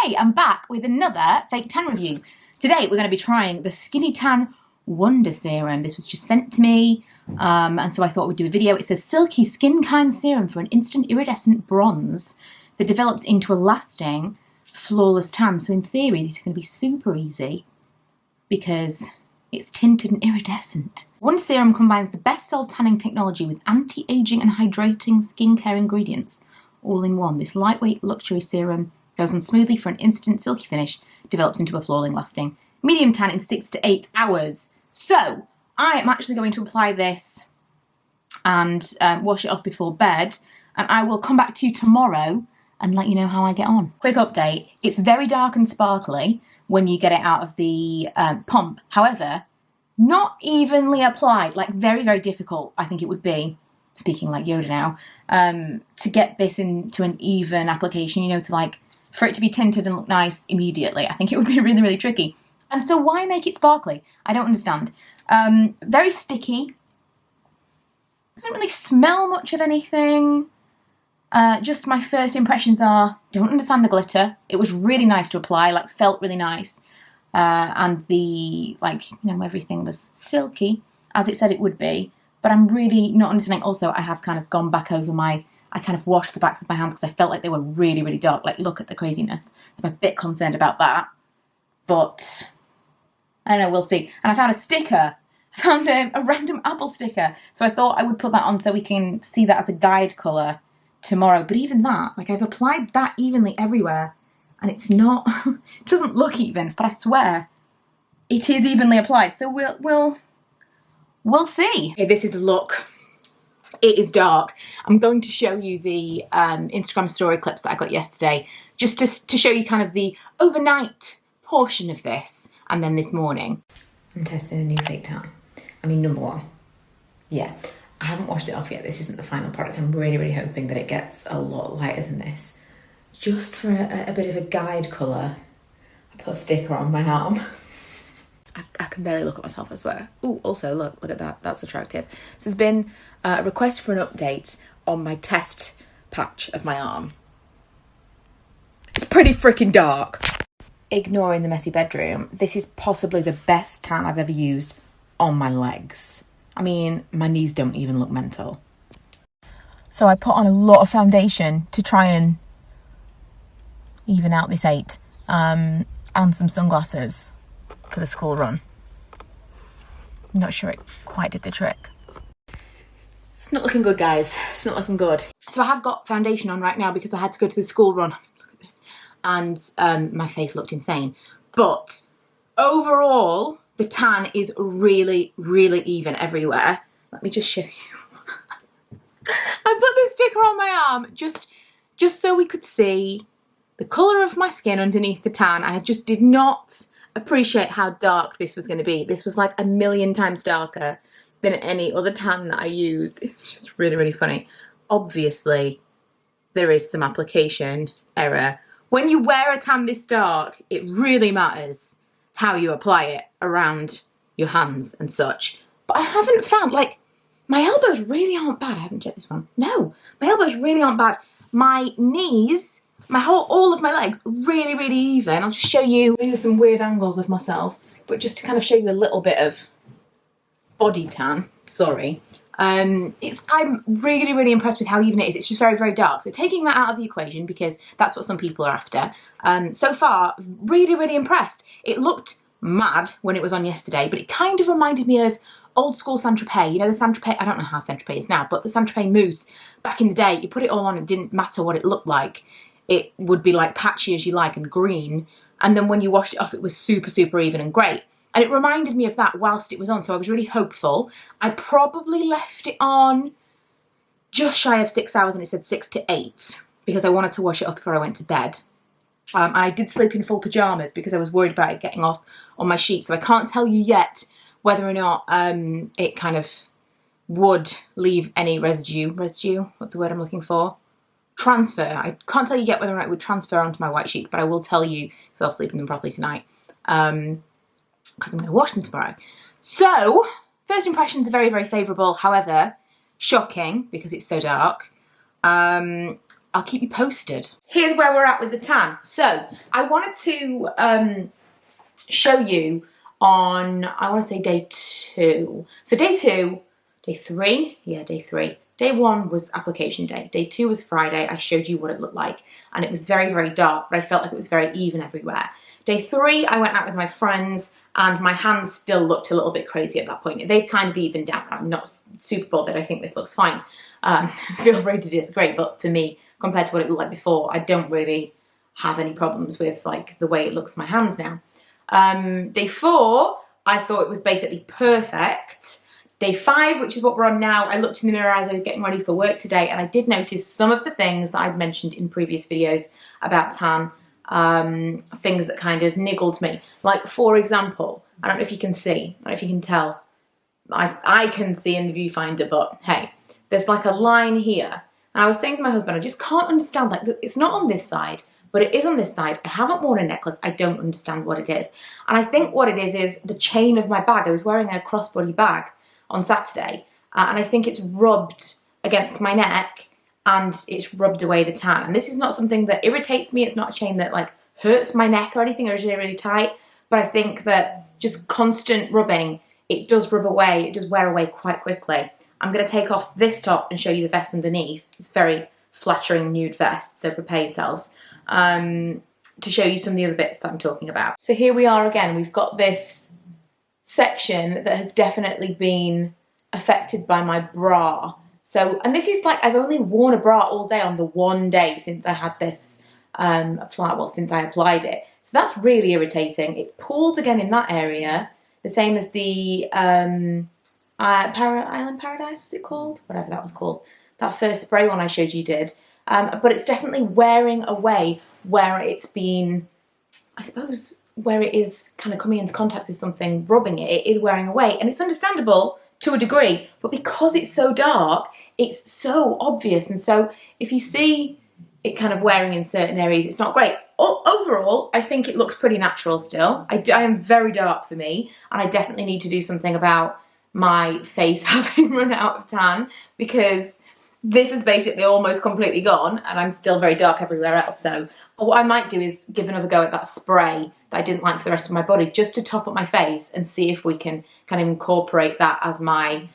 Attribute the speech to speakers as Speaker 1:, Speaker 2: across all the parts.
Speaker 1: Hey, I'm back with another fake tan review. Today we're going to be trying the Skinny Tan Wonder Serum. This was just sent to me, and so I thought we'd do a video. It says silky skin kind serum for an instant iridescent bronze that develops into a lasting, flawless tan. So in theory, this is going to be super easy because it's tinted and iridescent. Wonder Serum combines the best sold tanning technology with anti-aging and hydrating skincare ingredients all in one. This lightweight luxury serum goes on smoothly for an instant silky finish, develops into a flawless lasting medium tan in 6 to 8 hours. So I am actually going to apply this and wash it off before bed, and I will come back to you tomorrow and let you know how I get on. Quick update, it's very dark and sparkly when you get it out of the pump. However, not evenly applied, like very, very difficult I think it would be, speaking like Yoda now, to get this into an even application, you know, to like, for it to be tinted and look nice immediately. I think it would be really, really tricky. And so why make it sparkly? I don't understand. Very sticky. Doesn't really smell much of anything. Just my first impressions are, don't understand the glitter. It was really nice to apply, like felt really nice. And the, like, you know, everything was silky, as it said it would be. But I'm really not understanding. Also, I have kind of gone back over I kind of washed the backs of my hands because I felt like they were really, really dark. Like, look at the craziness. So I'm a bit concerned about that. But I don't know, we'll see. And I found a sticker. I found a random apple sticker. So I thought I would put that on so we can see that as a guide colour tomorrow. But even that, like, I've applied that evenly everywhere. And it's not, it doesn't look even. But I swear, it is evenly applied. So we'll see. Okay, this is the look. It is dark. I'm going to show you the Instagram story clips that I got yesterday, just to show you kind of the overnight portion of this, and then this morning. I'm testing a new fake tan. I mean, number one, yeah, I haven't washed it off yet. This isn't the final product. I'm really, really hoping that it gets a lot lighter than this. Just for a bit of a guide colour, I put a sticker on my arm. I can barely look at myself, I swear. Ooh, also, look at that. That's attractive. So there's been a request for an update on my test patch of my arm. It's pretty freaking dark. Ignoring the messy bedroom, this is possibly the best tan I've ever used on my legs. I mean, my knees don't even look mental. So I put on a lot of foundation to try and even out this 8, and some sunglasses for the school run. I'm not sure it quite did the trick. It's not looking good, guys. It's not looking good. So I have got foundation on right now because I had to go to the school run. Look at this. And my face looked insane. But overall, the tan is really, really even everywhere. Let me just show you. I put this sticker on my arm just so we could see the colour of my skin underneath the tan. I just did not appreciate how dark this was going to be. This was like 1,000,000 times darker than any other tan that I used. It's just really, really funny. Obviously, there is some application error. When you wear a tan this dark, it really matters how you apply it around your hands and such. But I haven't found, like, my elbows really aren't bad. I haven't checked this one. No, my elbows really aren't bad. My knees, all of my legs, really, really even. I'll just show you, these are some weird angles of myself, but just to kind of show you a little bit of body tan, sorry. I'm really, really impressed with how even it is. It's just very, very dark. So taking that out of the equation, because that's what some people are after, so far, really, really impressed. It looked mad when it was on yesterday, but it kind of reminded me of old school Saint-Tropez. You know, the Saint-Tropez, I don't know how Saint-Tropez is now, but the Saint-Tropez mousse, back in the day, you put it all on, it didn't matter what it looked like. It would be like patchy as you like and green. And then when you washed it off, it was super, super even and great. And it reminded me of that whilst it was on. So I was really hopeful. I probably left it on just shy of 6 hours, and it said 6 to 8 because I wanted to wash it off before I went to bed. And I did sleep in full pajamas because I was worried about it getting off on my sheets. So I can't tell you yet whether or not it kind of would leave any residue. Residue? What's the word I'm looking for? Transfer. I can't tell you yet whether or not it would transfer onto my white sheets, but I will tell you if I'll sleep in them properly tonight, because I'm going to wash them tomorrow. So, first impressions are very, very favourable. However, shocking because it's so dark. I'll keep you posted. Here's where we're at with the tan. So I wanted to show you on, I want to say day 2. So day 3, yeah, day 3. Day 1 was application day. Day 2 was Friday. I showed you what it looked like, and it was very, very dark, but I felt like it was very even everywhere. Day 3, I went out with my friends, and my hands still looked a little bit crazy at that point. They've kind of evened out. I'm not super bothered. I think this looks fine. Feel free to disagree, but for me, compared to what it looked like before, I don't really have any problems with like the way it looks on my hands now. Day 4, I thought it was basically perfect. Day 5, which is what we're on now, I looked in the mirror as I was getting ready for work today, and I did notice some of the things that I'd mentioned in previous videos about tan, things that kind of niggled me. Like, for example, I don't know if you can see, I don't know if you can tell. I can see in the viewfinder, but hey, there's like a line here. And I was saying to my husband, I just can't understand, like, it's not on this side, but it is on this side. I haven't worn a necklace. I don't understand what it is. And I think what it is the chain of my bag. I was wearing a crossbody bag on Saturday, and I think it's rubbed against my neck and it's rubbed away the tan. And this is not something that irritates me. It's not a chain that like hurts my neck or anything, or is really, really tight. But I think that just constant rubbing, it does rub away. It does wear away quite quickly. I'm going to take off this top and show you the vest underneath. It's a very flattering nude vest, so prepare yourselves to show you some of the other bits that I'm talking about. So here we are again. We've got this section that has definitely been affected by my bra. So, and this is like, I've only worn a bra all day on the one day since I had this since I applied it. So that's really irritating. It's pooled again in that area, the same as the Island Paradise, was it called? Whatever that was called. That first spray one I showed you did. But it's definitely wearing away where it's been, I suppose, where it is kind of coming into contact with something, rubbing it, it is wearing away. And it's understandable to a degree, but because it's so dark, it's so obvious. And so if you see it kind of wearing in certain areas, it's not great. Overall, I think it looks pretty natural still. I am very dark for me, and I definitely need to do something about my face having run out of tan, because this is basically almost completely gone and I'm still very dark everywhere else. So what I might do is give another go at that spray that I didn't like for the rest of my body, just to top up my face and see if we can kind of incorporate that as my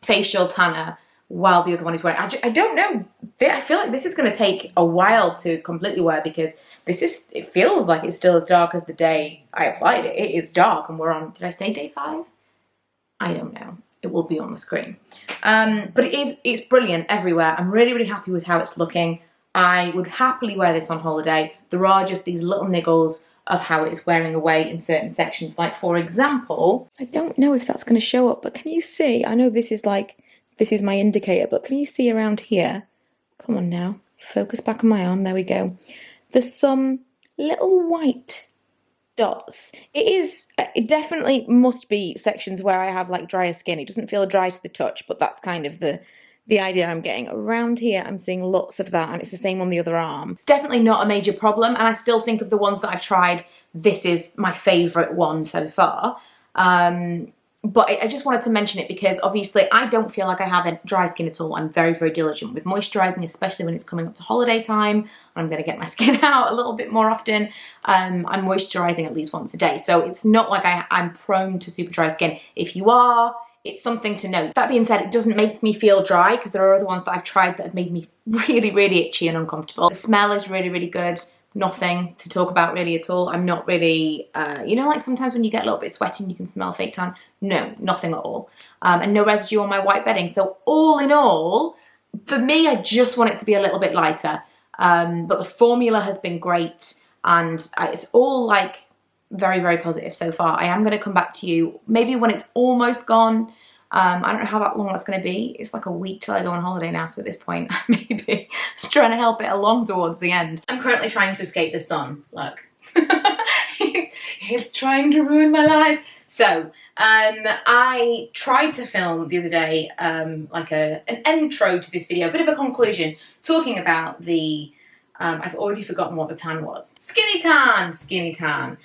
Speaker 1: facial tanner while the other one is wearing. I don't know. I feel like this is going to take a while to completely wear, because it feels like it's still as dark as the day I applied it. It is dark, and we're on, did I say day 5? I don't know. It will be on the screen. But it's brilliant everywhere. I'm really, really happy with how it's looking. I would happily wear this on holiday. There are just these little niggles of how it's wearing away in certain sections. Like, for example, I don't know if that's going to show up, but can you see? I know this is my indicator, but can you see around here? Come on now. Focus back on my arm. There we go. There's some little white dots. It definitely must be sections where I have like drier skin. It doesn't feel dry to the touch, but that's kind of the idea I'm getting. Around here, I'm seeing lots of that, and it's the same on the other arm. It's definitely not a major problem, and I still think of the ones that I've tried, this is my favourite one so far. But I just wanted to mention it because obviously I don't feel like I have dry skin at all. I'm very, very diligent with moisturising, especially when it's coming up to holiday time. I'm going to get my skin out a little bit more often. I'm moisturising at least once a day. So it's not like I'm prone to super dry skin. If you are, it's something to note. That being said, it doesn't make me feel dry, because there are other ones that I've tried that have made me really, really itchy and uncomfortable. The smell is really, really good. Nothing to talk about really at all. I'm not really, you know, like sometimes when you get a little bit sweaty and you can smell fake tan? No, nothing at all. And no residue on my white bedding. So all in all, for me, I just want it to be a little bit lighter. But the formula has been great, and it's all like very, very positive so far. I am going to come back to you maybe when it's almost gone. I don't know how long that's going to be. It's like a week till I go on holiday now, so at this point, maybe trying to help it along towards the end. I'm currently trying to escape the sun. Look. it's trying to ruin my life. So, I tried to film the other day, like an intro to this video, a bit of a conclusion, talking about the, I've already forgotten what the tan was. Skinny tan.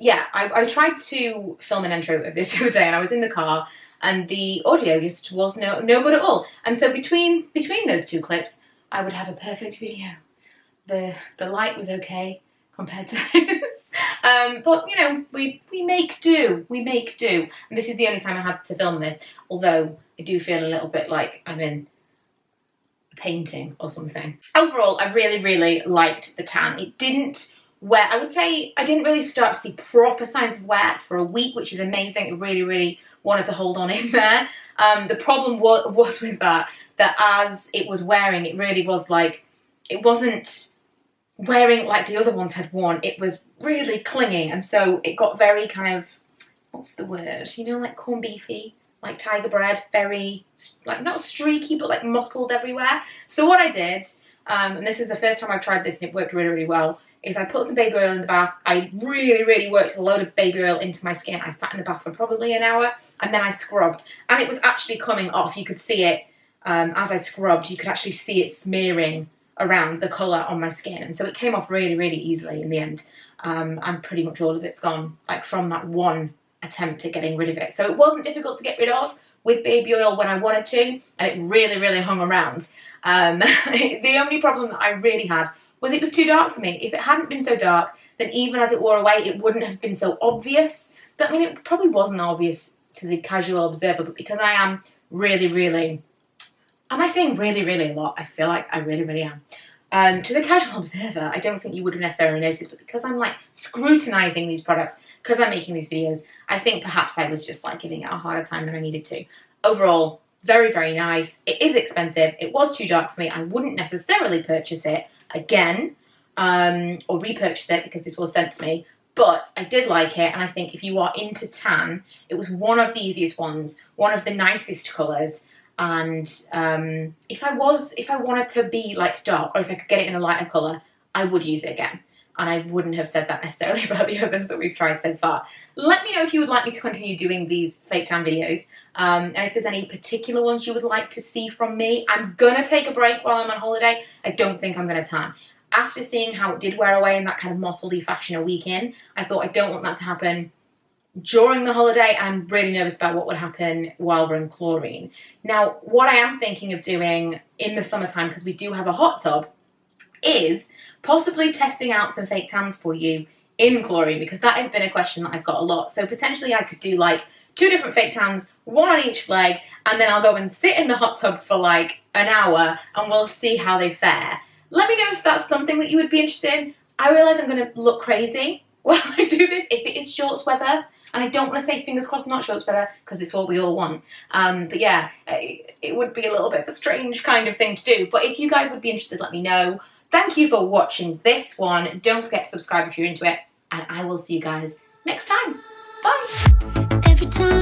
Speaker 1: Yeah, I tried to film an intro of this the other day, and I was in the car, and the audio just was no good at all. And so between those two clips, I would have a perfect video. The light was okay compared to this. But you know, we make do. We make do. And this is the only time I had to film this, although I do feel a little bit like I'm in a painting or something. Overall, I really liked the tan. It didn't wear, I would say I didn't really start to see proper signs of wear for a week, which is amazing. It really wanted to hold on in there. The problem was with that as it was wearing, it really was like, it wasn't wearing like the other ones had worn. It was really clinging, and so it got very kind of, what's the word, you know, like corned beefy, like tiger bread, very like not streaky but like mottled everywhere. So what I did, and this is the first time I've tried this and it worked really well, is I put some baby oil in the bath. I really worked a load of baby oil into my skin. I sat in the bath for probably an hour, and then I scrubbed, and it was actually coming off. You could see it as I scrubbed. You could actually see it smearing around the colour on my skin, and so it came off really easily in the end. And pretty much all of it's gone, like from that one attempt at getting rid of it. So it wasn't difficult to get rid of with baby oil when I wanted to, and it really hung around. The only problem that I really had was it was too dark for me. If it hadn't been so dark, then even as it wore away, it wouldn't have been so obvious. But I mean, it probably wasn't obvious to the casual observer, but because I am really, am I saying really a lot? I feel like I really am. To the casual observer, I don't think you would have necessarily noticed, but because I'm like scrutinising these products, because I'm making these videos, I think perhaps I was just like giving it a harder time than I needed to. Overall, very nice. It is expensive. It was too dark for me. I wouldn't necessarily purchase it again, or repurchase it because this was sent to me, but I did like it, and I think if you are into tan, it was one of the easiest ones, one of the nicest colours. And if I wanted to be like dark, or if I could get it in a lighter colour, I would use it again. And I wouldn't have said that necessarily about the others that we've tried so far. Let me know if you would like me to continue doing these fake tan videos, and if there's any particular ones you would like to see from me. I'm gonna take a break while I'm on holiday. I don't think I'm gonna tan. After seeing how it did wear away in that kind of mottledy fashion a week in, I thought I don't want that to happen during the holiday. I'm really nervous about what would happen while we're in chlorine. Now, what I am thinking of doing in the summertime, because we do have a hot tub, is possibly testing out some fake tans for you in chlorine, because that has been a question that I've got a lot. So potentially I could do like 2 different fake tans, 1 on each leg, and then I'll go and sit in the hot tub for like an hour and we'll see how they fare. Let me know if that's something that you would be interested in. I realise I'm going to look crazy while I do this if it is shorts weather. And I don't want to say fingers crossed not shorts weather, because it's what we all want. But yeah, it would be a little bit of a strange kind of thing to do. But if you guys would be interested, let me know. Thank you for watching this one. Don't forget to subscribe if you're into it. And I will see you guys next time. Bye. Every time